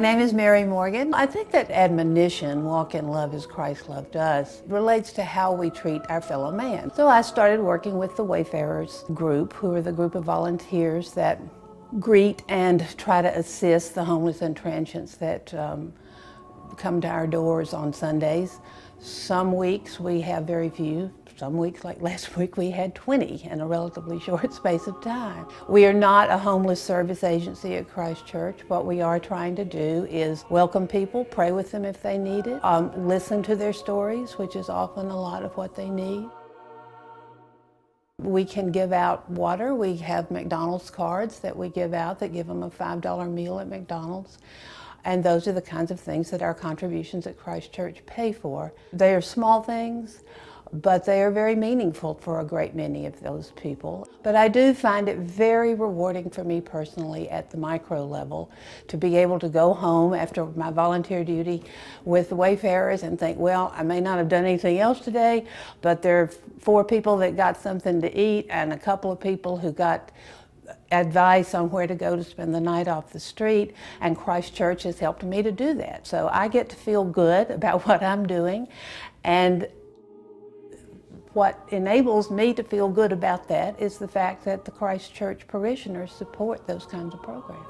My name is Mary Morgan. I think that admonition, walk in love as Christ loved us, relates to how we treat our fellow man. So I started working with the Wayfarers group, who are the group of volunteers that greet and try to assist the homeless and transients that come to our doors on Sundays. Some weeks we have very few. Some weeks, like last week, we had 20 in a relatively short space of time. We are not a homeless service agency at Christ Church. What we are trying to do is welcome people, pray with them if they need it, listen to their stories, which is often a lot of what they need. We can give out water. We have McDonald's cards that we give out that give them a $5 meal at McDonald's. And those are the kinds of things that our contributions at Christ Church pay for. They are small things, but they are very meaningful for a great many of those people. But I do find it very rewarding for me personally at the micro level to be able to go home after my volunteer duty with the Wayfarers and think, well, I may not have done anything else today, but there are 4 people that got something to eat and a couple of people who got advice on where to go to spend the night off the street, and Christ Church has helped me to do that. So I get to feel good about what I'm doing, and what enables me to feel good about that is the fact that the Christ Church parishioners support those kinds of programs.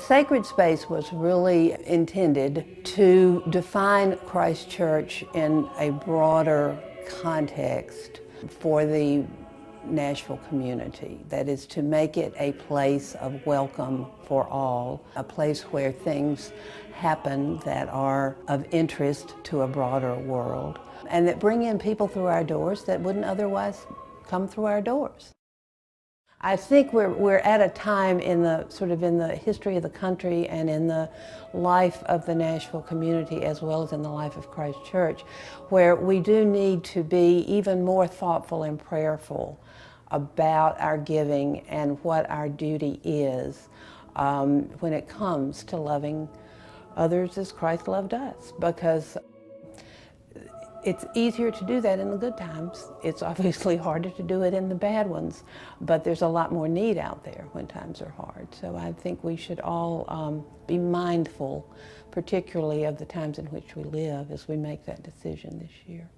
Sacred Space was really intended to define Christ Church in a broader context for the Nashville community. That is, to make it a place of welcome for all, a place where things happen that are of interest to a broader world, and that bring in people through our doors that wouldn't otherwise come through our doors. I think we're at a time in the history of the country and in the life of the Nashville community, as well as in the life of Christ Church, where we do need to be even more thoughtful and prayerful about our giving and what our duty is when it comes to loving others as Christ loved us, because it's easier to do that in the good times. It's obviously harder to do it in the bad ones, but there's a lot more need out there when times are hard. So I think we should all be mindful, particularly of the times in which we live, as we make that decision this year.